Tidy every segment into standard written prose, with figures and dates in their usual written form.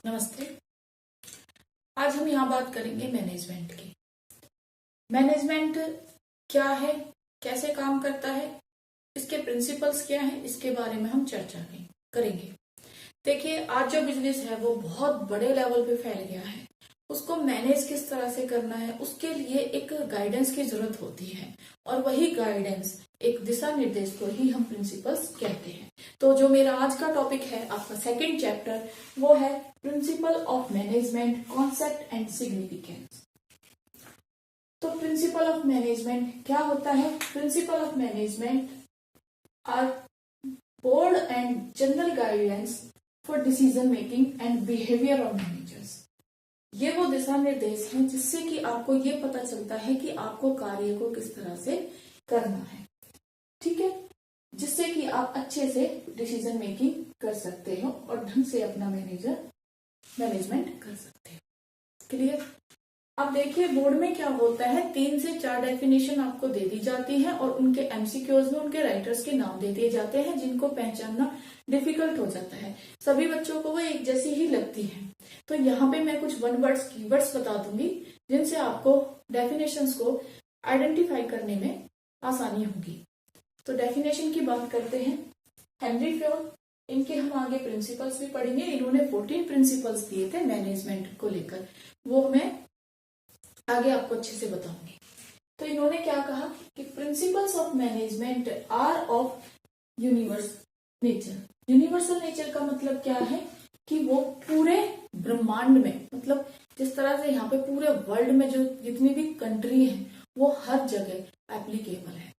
नमस्ते। आज हम यहाँ बात करेंगे मैनेजमेंट की। मैनेजमेंट क्या है, कैसे काम करता है, इसके प्रिंसिपल्स क्या हैं, इसके बारे में हम चर्चा करेंगे। देखिए, आज जो बिजनेस है वो बहुत बड़े लेवल पे फैल गया है। उसको मैनेज किस तरह से करना है, उसके लिए एक गाइडेंस की जरूरत होती है, और वही गाइडेंस, एक दिशा निर्देश को ही हम प्रिंसिपल्स कहते हैं। तो जो मेरा आज का टॉपिक है, आपका सेकंड चैप्टर, वो है principle of management, concept and significance. तो प्रिंसिपल ऑफ मैनेजमेंट क्या होता है? Principle of management are broad and general guidance for decision making and behaviour of managers. ये वो दिशा निर्देश हैं जिससे कि आपको ये पता चलता है कि आपको कार्य को किस तरह से करना है, ठीक है, जिससे कि आप अच्छे से डिसीजन मेकिंग कर सकते हो और ढंग से अपना मैनेजमेंट कर सकते हो। क्लियर? अब देखिए, बोर्ड में क्या होता है, 3 से 4 डेफिनेशन आपको दे दी जाती है और उनके एमसीक्यूज में उनके राइटर्स के नाम दे दिए जाते हैं, जिनको पहचानना डिफिकल्ट हो जाता है। सभी बच्चों को वो एक जैसी ही लगती है। तो यहाँ पे मैं कुछ वन वर्ड्स कीवर्ड्स बता दूंगी जिनसे आपको डेफिनेशंस को आइडेंटिफाई करने में आसानी होगी। तो डेफिनेशन की बात करते हैं। हेनरी फ्योल, इनके हम आगे प्रिंसिपल्स भी पढ़ेंगे। इन्होंने 14 प्रिंसिपल्स दिए थे मैनेजमेंट को लेकर, वो मैं आगे आपको अच्छे से बताऊंगी। तो इन्होंने क्या कहा कि principles of management are of universal nature. Universal nature का मतलब क्या है कि वो पूरे ब्रह्मांड में, मतलब जिस तरह से यहाँ पे पूरे वर्ल्ड में जो जितनी भी कंट्री है वो हर जगह एप्लीकेबल है,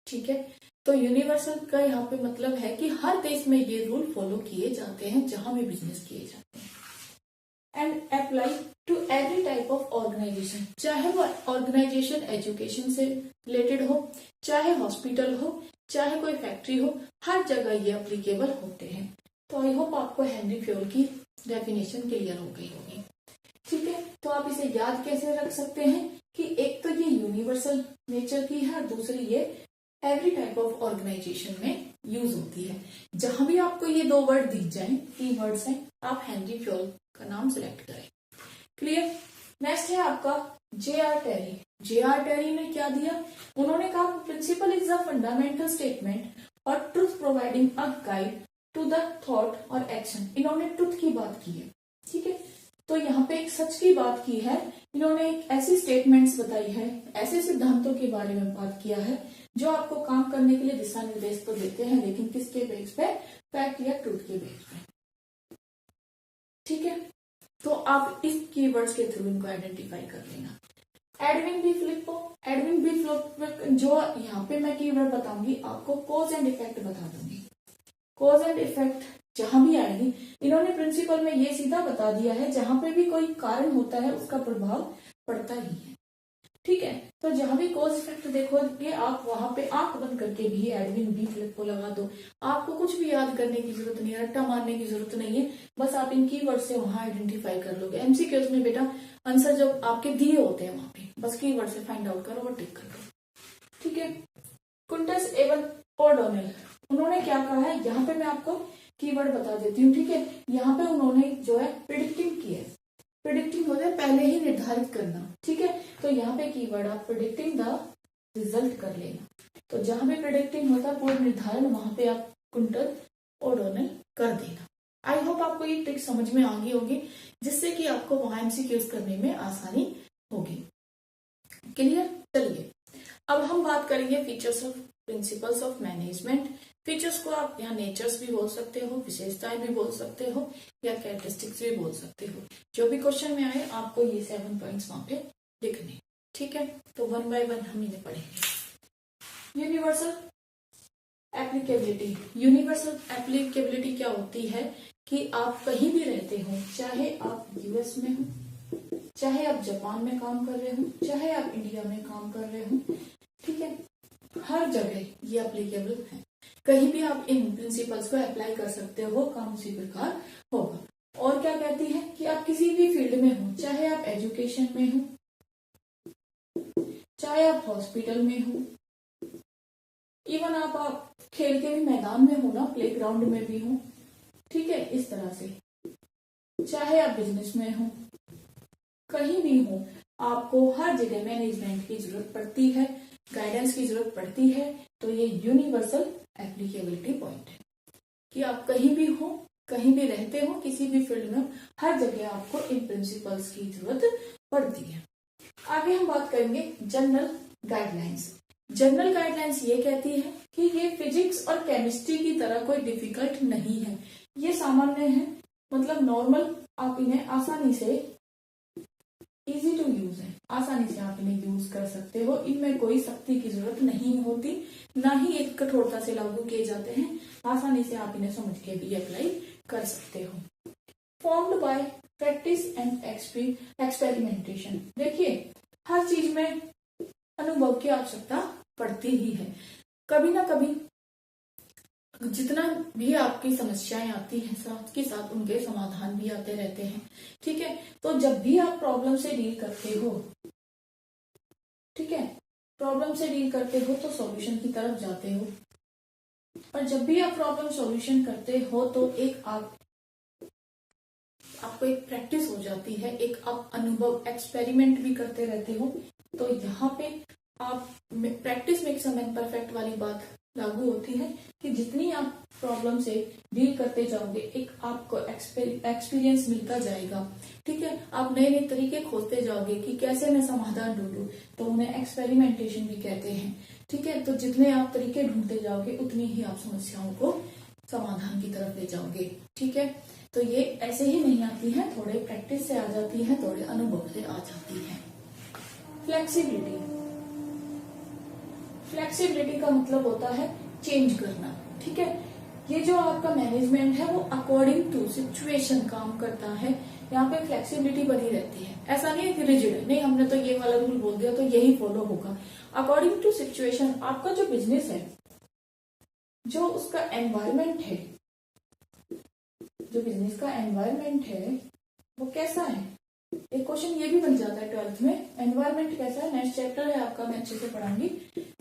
ठीक है। तो यूनिवर्सल का यहाँ पे मतलब है कि हर देश में ये रूल फॉलो किए जाते हैं जहां भी बिजनेस किए जाते हैं। And apply to every type of organisation, चाहे वो ऑर्गेनाइजेशन एजुकेशन से रिलेटेड हो, चाहे हॉस्पिटल हो, चाहे कोई फैक्ट्री हो, हर जगह ये अप्लीकेबल होते हैं। तो आई होप आपको हेनरी फ्योल की डेफिनेशन क्लियर हो गई होगी, ठीक है। तो आप इसे याद कैसे रख सकते हैं कि एक तो ये यूनिवर्सल नेचर की है और दूसरी ये एवरी टाइप ऑफ ऑर्गेनाइजेशन में यूज होती है। जहां भी आपको ये 2 वर्ड दिख जाए, की वर्ड्स हैं, आप हेनरी फ्योल का नाम सिलेक्ट करें। क्लियर? नेक्स्ट है आपका J.R. टेरी। J.R. टेरी ने क्या दिया? उन्होंने कहा principle is a fundamental statement or truth providing a guide to the thought or action. इन्होंने ट्रुथ की बात की है, ठीक है। तो यहाँ पे एक सच की बात की है। इन्होंने एक ऐसी स्टेटमेंट्स बताई है, ऐसे सिद्धांतों के बारे में बात किया है जो आपको काम करने के लिए दिशा निर्देश तो देते हैं, लेकिन किसके बेस पे? फैक्ट या ट्रूथ के बेस पे, ठीक है। तो आप इस कीवर्ड्स के थ्रू इनको आइडेंटिफाई कर लेना। एडविन बी फ्लिपो, जो यहाँ पे मैं कीवर्ड बताऊंगी आपको कॉज एंड इफेक्ट बता दूंगी। कॉज एंड इफेक्ट जहां भी आएगी, इन्होंने प्रिंसिपल में ये सीधा बता दिया है, जहां पे भी कोई कारण होता है उसका प्रभाव पड़ता ही है, ठीक है। तो जहां भी कॉज इफेक्ट देखोगे आप, वहां पे आंख बंद करके भी एडविन बी फ्लिपो लगा दो। आपको कुछ भी याद करने की जरूरत नहीं है, रट्टा मारने की जरूरत नहीं है, बस आप इन कीवर्ड से वहां आइडेंटिफाई कर लोगे। एमसीक्यूज में बेटा आंसर जब आपके दिए होते हैं वहां पे बस कीवर्ड से फाइंड आउट करो और टिक कर दो, ठीक है। कुंटस एवन ओडोनेल, उन्होंने क्या कहा है, यहाँ पे मैं आपको कीवर्ड बता देती हूँ, ठीक है। यहाँ पे उन्होंने जो है प्रिडिक्टिंग की है। प्रिडिक्टिंग होता है पहले ही निर्धारित करना, ठीक है। तो यहाँ पे कीवर्ड आप प्रिडिक्टिंग द रिजल्ट कर लेना। तो जहां पे प्रिडिक्टिंग होता है पूर्व निर्धारण, वहां पे आप कुंटल ओडोनेल कर देना। आई होप आपको ये ट्रिक समझ में आ गई होगी, जिससे कि आपको वहां एमसीक्यूज करने में आसानी होगी। क्लियर? चलिए अब हम बात करेंगे features of principles of management. Features को आप यहाँ नेचर्स भी बोल सकते हो, विशेषताएं भी बोल सकते हो, या कैरेक्टरिस्टिक्स भी बोल सकते हो। जो भी क्वेश्चन में आए आपको ये 7 पॉइंट्स वहां पे लिखने, ठीक है। तो 1 बाय 1 हम इन्हें पढ़ेंगे। Universal applicability. यूनिवर्सल एप्लीकेबिलिटी क्या होती है कि आप कहीं भी रहते हो, चाहे आप यूएस में हो, चाहे आप जापान में काम कर रहे हो, चाहे आप इंडिया में काम कर रहे हो, ठीक है, हर जगह ये एप्लीकेबल है। कहीं भी आप इन प्रिंसिपल्स को अप्लाई कर सकते हो, काम उसी प्रकार होगा। और क्या कहती है कि आप किसी भी फील्ड में हो, चाहे आप एजुकेशन में हो, चाहे आप हॉस्पिटल में हो, इवन आप खेल के भी मैदान में हो ना, प्लेग्राउंड में भी हो, ठीक है, इस तरह से चाहे आप बिजनेस में हो, कहीं भी हो, आपको हर जगह मैनेजमेंट की जरूरत पड़ती है, गाइडेंस की जरूरत पड़ती है। तो ये यूनिवर्सल एप्लीकेबिलिटी पॉइंट है कि आप कहीं भी हो, कहीं भी रहते हो, किसी भी फील्ड में, हर जगह आपको इन प्रिंसिपल्स की जरूरत पड़ती है। आगे हम बात करेंगे जनरल गाइडलाइंस। जनरल गाइडलाइंस ये कहती है कि ये फिजिक्स और केमिस्ट्री की तरह कोई डिफिकल्ट नहीं है, ये सामान्य है, मतलब नॉर्मल, आप इन्हें आसानी से, इजी टू यूज है, आसानी से आप इन्हें यूज कर सकते हो। इनमें कोई सख्ती की जरूरत नहीं होती, ना ही एक कठोरता से लागू किए जाते हैं, आसानी से आप इन्हें समझ के भी अप्लाई कर सकते हो। Formed by practice and experimentation. देखिए, हर चीज में अनुभव की आवश्यकता पड़ती ही है। कभी ना कभी जितना भी आपकी समस्याएं आती हैं, साथ के साथ उनके समाधान भी आते रहते हैं। ठीक है, तो जब भी आप प्रॉब्लम से डील करते हो, ठीक है, प्रॉब्लम से डील करते हो तो सॉल्यूशन की तरफ जाते हो। और जब भी आप प्रॉब्लम सॉल्यूशन करते हो तो एक आपको एक प्रैक्टिस हो जाती है, एक आप अनुभव, एक्सपेरिमेंट भी करते रहते हो। तो यहाँ पे आप practice makes a man perfect वाली बात लागू होती है कि जितनी आप प्रॉब्लम से डील करते जाओगे, एक आपको एक्सपीरियंस मिलता जाएगा। ठीक है, आप नए नए तरीके खोजते जाओगे कि कैसे मैं समाधान ढूंढूं, तो उन्हें एक्सपेरिमेंटेशन भी कहते हैं। ठीक है, तो जितने आप तरीके ढूंढते जाओगे उतनी ही आप समस्याओं को समाधान की तरफ ले जाओगे। ठीक है, तो ये ऐसे ही नहीं आती है, थोड़े प्रैक्टिस से आ जाती है, थोड़े अनुभव से आ जाती है। फ्लेक्सिबिलिटी। फ्लेक्सिबिलिटी का मतलब होता है चेंज करना। ठीक है, ये जो आपका मैनेजमेंट है वो अकॉर्डिंग टू सिचुएशन काम करता है। यहाँ पे फ्लेक्सिबिलिटी बनी रहती है, ऐसा नहीं है कि रिजिड है, नहीं हमने तो ये वाला रूल बोल दिया तो यही फॉलो होगा। अकॉर्डिंग टू सिचुएशन, आपका जो बिजनेस है, जो उसका एनवायरमेंट है, जो बिजनेस का एनवायरमेंट है वो कैसा है। एक क्वेश्चन ये भी बन जाता है 12th में, एनवायरमेंट कैसा है। नेक्स्ट चैप्टर है आपका, मैं अच्छे से पढ़ाऊंगी।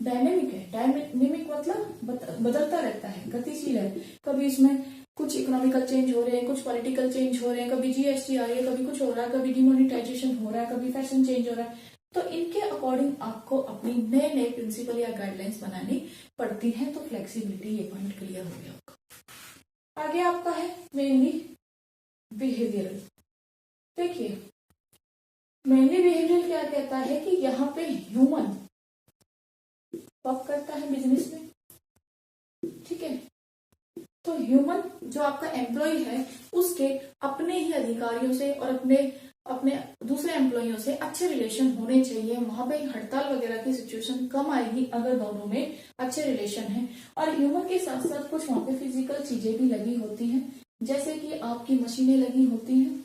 डायनेमिक है, डायनेमिक मतलब बदलता रहता है, गतिशील है। कभी इसमें कुछ इकोनॉमिकल चेंज हो रहे हैं, कुछ पॉलिटिकल चेंज हो रहे हैं, कभी जीएसटी आ रही है, कभी कुछ हो रहा है, कभी डिमोनिटाइजेशन हो रहा है, कभी फैशन चेंज हो रहा है। तो इनके अकॉर्डिंग आपको अपनी नए नए प्रिंसिपल या गाइडलाइंस बनानी पड़ती है। तो फ्लेक्सिबिलिटी, ये पॉइंट क्लियर हो गया आपका। आगे आपका है मेनली बिहेवियरल। देखिए, मेनली बिहेवियरल क्या कहता है कि यहाँ पे ह्यूमन वर्क करता है बिजनेस में। ठीक है, तो ह्यूमन जो आपका एम्प्लॉय है, उसके अपने ही अधिकारियों से और अपने अपने दूसरे एम्प्लॉइयों से अच्छे रिलेशन होने चाहिए। वहां पे हड़ताल वगैरह की सिचुएशन कम आएगी अगर दोनों में अच्छे रिलेशन है। और ह्यूमन के साथ साथ कुछ वहां पे फिजिकल चीजें भी लगी होती हैं, जैसे कि आपकी मशीनें लगी होती हैं।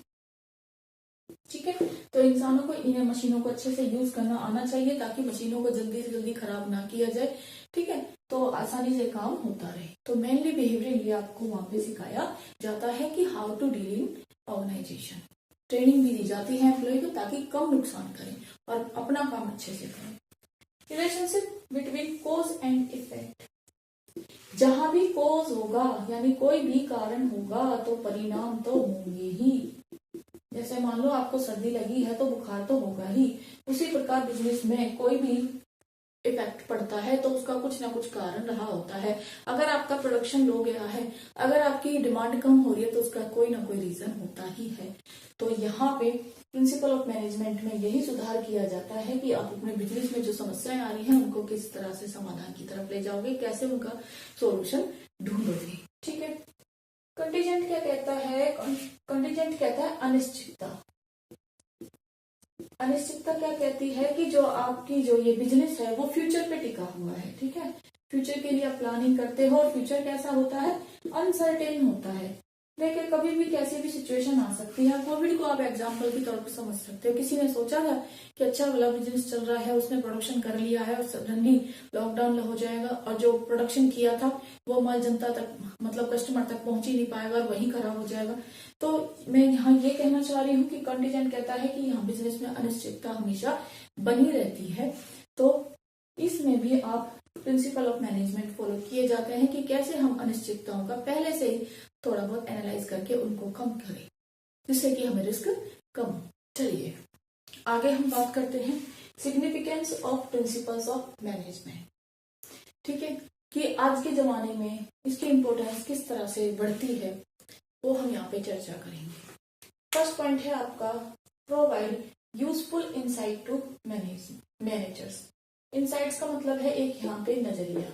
ठीक है, तो इंसानों को इन मशीनों को अच्छे से यूज करना आना चाहिए ताकि मशीनों को जल्दी से जल्दी खराब ना किया जाए। ठीक है, तो आसानी से काम होता रहे। तो मेनली बिहेवियर ये आपको वहां पे सिखाया जाता है कि how to deal in organisation. Training भी दी जाती है एम्प्लॉय को ताकि कम नुकसान करें और अपना काम अच्छे से करें। Relationship between cause and effect. जहां भी कोज होगा, यानी कोई भी कारण होगा, तो परिणाम तो होंगे ही। जैसे मान लो आपको सर्दी लगी है तो बुखार तो होगा ही। उसी प्रकार बिजनेस में कोई भी इफेक्ट पड़ता है तो उसका कुछ ना कुछ कारण रहा होता है। अगर आपका प्रोडक्शन लो गया है, अगर आपकी डिमांड कम हो रही है, तो उसका कोई ना कोई रीजन होता ही है। तो यहाँ पे प्रिंसिपल ऑफ मैनेजमेंट में यही सुधार किया जाता है कि आप अपने बिजनेस में जो समस्याएं आ रही हैं उनको किस तरह से समाधान की तरफ ले जाओगे, कैसे उनका सोल्यूशन ढूंढोगे। ठीक है, कंटीजेंट क्या कहता है? कंटीजेंट कहता है अनिश्चितता। अनिश्चितता क्या कहती है कि जो आपकी जो ये बिजनेस है वो फ्यूचर पे टिका हुआ है। ठीक है, फ्यूचर के लिए आप प्लानिंग करते हो और फ्यूचर कैसा होता है? अनसर्टेन होता है। देखिए, कभी भी कैसी भी सिचुएशन आ सकती है। कोविड को आप एग्जाम्पल के तौर पर समझ सकते हो। किसी ने सोचा था कि अच्छा वाला बिजनेस चल रहा है, उसने प्रोडक्शन कर लिया है और सडनली लॉकडाउन हो जाएगा और जो प्रोडक्शन किया था वो माल जनता तक, मतलब कस्टमर तक पहुंच ही नहीं पाएगा और वही खराब हो जाएगा। तो मैं यहाँ ये कहना चाह रही हूँ कि कंटीजेंट कहता है कि यहाँ बिजनेस में अनिश्चितता हमेशा बनी रहती है। तो इसमें भी आप प्रिंसिपल ऑफ मैनेजमेंट फॉलो किए जाते हैं कि कैसे हम अनिश्चितताओं का पहले से ही थोड़ा बहुत एनालाइज करके उनको कम करें। जिससे कि हमें रिस्क कम हो। चलिए आगे हम बात करते हैं significance of principles of management. ठीक है, कि आज के जमाने में इसकी इम्पोर्टेंस किस तरह से बढ़ती है वो हम यहाँ पे चर्चा करेंगे। फर्स्ट पॉइंट है आपका provide useful insight to managers. Insights का मतलब है एक यहाँ पे नजरिया,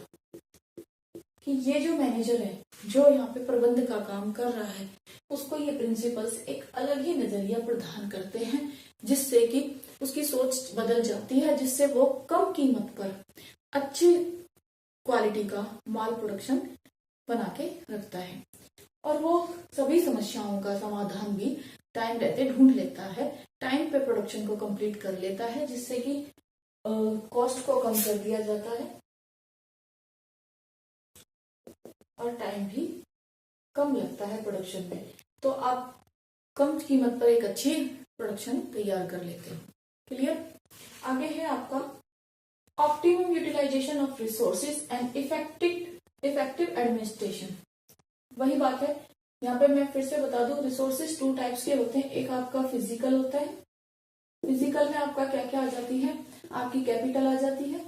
कि ये जो मैनेजर है, जो यहाँ पे प्रबंध का काम कर रहा है, उसको ये प्रिंसिपल्स एक अलग ही नजरिया प्रदान करते हैं, जिससे कि उसकी सोच बदल जाती है, जिससे वो कम कीमत पर अच्छी क्वालिटी का माल प्रोडक्शन बना के रखता है, और वो सभी समस्याओं का समाधान भी टाइम रहते ढूंढ लेता है, टाइम पे प्रोडक्शन को कंप्लीट कर लेता है, जिससे कि कॉस्ट को कम कर दिया जाता है और टाइम भी कम लगता है प्रोडक्शन में। तो आप कम कीमत पर एक अच्छी प्रोडक्शन तैयार कर लेते हो। क्लियर? आगे है आपका optimum utilisation of resources and effective administration. वही बात है, यहाँ पे मैं फिर से बता दूं, रिसोर्सेज 2 टाइप्स के होते हैं। एक आपका फिजिकल होता है, फिजिकल में आपका क्या क्या आ जाती है, आपकी कैपिटल आ जाती है,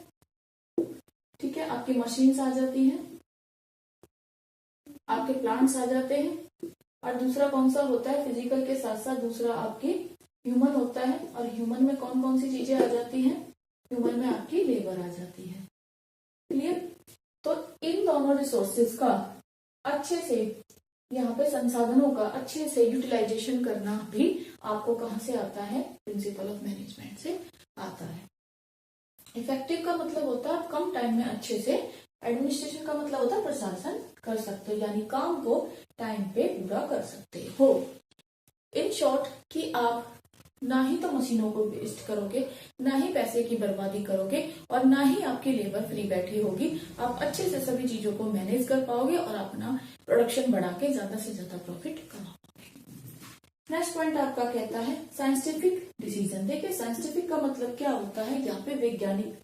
ठीक है, आपकी मशीन्स आ जाती हैं, आपके प्लांट्स आ जाते हैं, और दूसरा कौन सा होता है, फिजिकल के साथ साथ दूसरा आपकी ह्यूमन होता है। और ह्यूमन में कौन कौन सी चीजें आ जाती हैं, ह्यूमन में आपकी लेबर आ जाती है। क्लियर? तो इन दोनों रिसोर्सेज का अच्छे से, यहाँ पे संसाधनों का अच्छे से यूटिलाइजेशन करना भी आपको कहाँ से आता है, प्रिंसिपल ऑफ मैनेजमेंट से आता है। इफेक्टिव का मतलब होता है आप कम टाइम में अच्छे से, एडमिनिस्ट्रेशन का मतलब होता है प्रशासन कर सकते हो, यानी काम को टाइम पे पूरा कर सकते हो। इन शॉर्ट कि आप ना ही तो मशीनों को वेस्ट करोगे, ना ही पैसे की बर्बादी करोगे, और ना ही आपकी लेबर फ्री बैठी होगी। आप अच्छे से सभी चीजों को मैनेज कर पाओगे और अपना प्रोडक्शन बढ़ा के ज्यादा से ज्यादा प्रॉफिट कमाओगे। नेक्स्ट पॉइंट आपका कहता है साइंटिफिक डिसीजन। देखिए साइंटिफिक का मतलब क्या होता है, यहाँ पे वैज्ञानिक,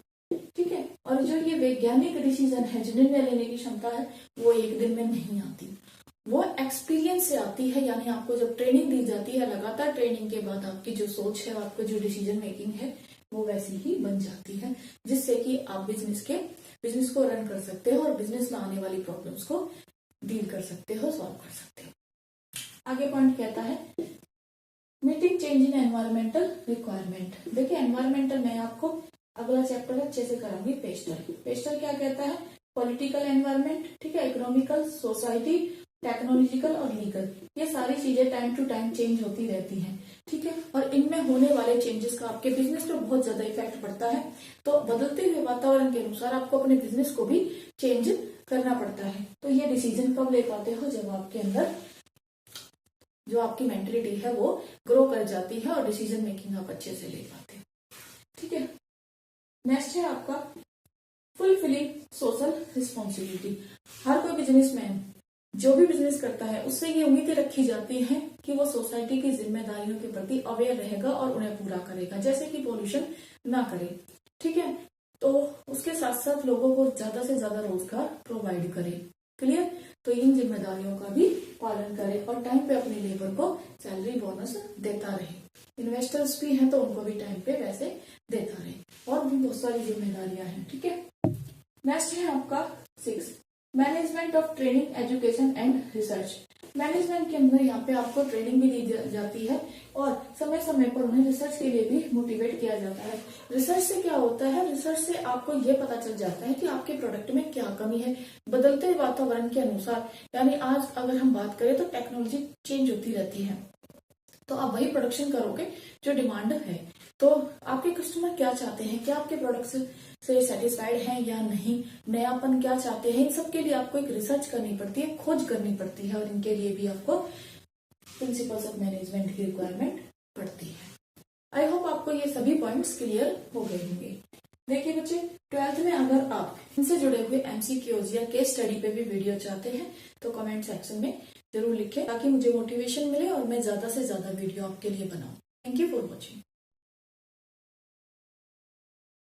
ठीक है, और जो ये वैज्ञानिक डिसीजन है, जो निर्णय लेने की क्षमता है, वो एक दिन में नहीं आती, वो एक्सपीरियंस से आती है। यानी आपको जब ट्रेनिंग दी जाती है, लगातार ट्रेनिंग के बाद आपकी जो सोच है, आपका जो डिसीजन मेकिंग है, वो वैसी ही बन जाती है, जिससे कि आप बिजनेस को रन कर सकते हो और बिजनेस में आने वाली प्रॉब्लम्स को डील कर सकते हो, सॉल्व कर सकते हो। आगे पॉइंट कहता है meeting change in environmental requirement. देखिए एनवायरमेंटल मैं आपको अगला चैप्टर अच्छे से कराऊंगी। पेस्टल क्या कहता है, पॉलिटिकल एनवायरमेंट, ठीक है, इकोनॉमिकल, सोसाइटी, टेक्नोलॉजिकल और लीगल, ये सारी चीजें टाइम टू टाइम चेंज होती रहती हैं, ठीक है, और इनमें होने वाले चेंजेस का आपके बिजनेस पे बहुत ज्यादा इफेक्ट पड़ता है। तो बदलते हुए वातावरण के अनुसार आपको अपने बिजनेस को भी चेंज करना पड़ता है। तो ये डिसीजन कब ले पाते हो, जब आपके अंदर जो आपकी मेंटलिटी है वो ग्रो कर जाती है और डिसीजन मेकिंग आप अच्छे से ले पाते हैं, ठीक है। नेक्स्ट है आपका फुलफिलिंग सोशल रिस्पॉन्सिबिलिटी। हर कोई बिजनेसमैन जो भी बिजनेस करता है उससे ये उम्मीदें रखी जाती हैं कि वो सोसाइटी की जिम्मेदारियों के प्रति अवेयर रहेगा और उन्हें पूरा करेगा, जैसे कि पोल्यूशन ना करे, ठीक है, तो उसके साथ साथ लोगों को ज्यादा से ज्यादा रोजगार प्रोवाइड करे। क्लियर? तो इन जिम्मेदारियों का भी पालन करे और टाइम पे अपनी लेबर को सैलरी बोनस देता रहे। इन्वेस्टर्स भी हैं तो उनको भी टाइम पे पैसे देता रहे, और भी बहुत सारी जिम्मेदारियां हैं, ठीक है। नेक्स्ट है आपका 6 management of training, education and research. Management के अंदर यहाँ पे आपको ट्रेनिंग भी दी जाती है और समय समय पर उन्हें रिसर्च के लिए भी मोटिवेट किया जाता है। रिसर्च से क्या होता है, रिसर्च से आपको ये पता चल जाता है कि आपके प्रोडक्ट में क्या कमी है बदलते वातावरण के अनुसार। यानी आज अगर हम बात करें तो टेक्नोलॉजी चेंज होती रहती है, तो आप वही प्रोडक्शन करोगे जो डिमांड है। तो आपके कस्टमर क्या चाहते हैं, क्या आपके प्रोडक्ट्स से सेटिस्फाइड हैं या नहीं, नयापन क्या चाहते हैं, इन सब के लिए आपको एक रिसर्च करनी पड़ती है, खोज करनी पड़ती है, और इनके लिए भी आपको प्रिंसिपल्स ऑफ मैनेजमेंट की रिक्वायरमेंट पड़ती है। आई होप आपको ये सभी पॉइंट्स क्लियर हो गए होंगे। देखिए बच्चे, 12th में अगर आप इनसे जुड़े हुए MCQs या केस स्टडी पे भी वीडियो चाहते हैं तो कमेंट सेक्शन में जरूर लिखें, ताकि मुझे मोटिवेशन मिले और मैं ज्यादा से ज्यादा वीडियो आपके लिए बनाऊं। Thank you for watching.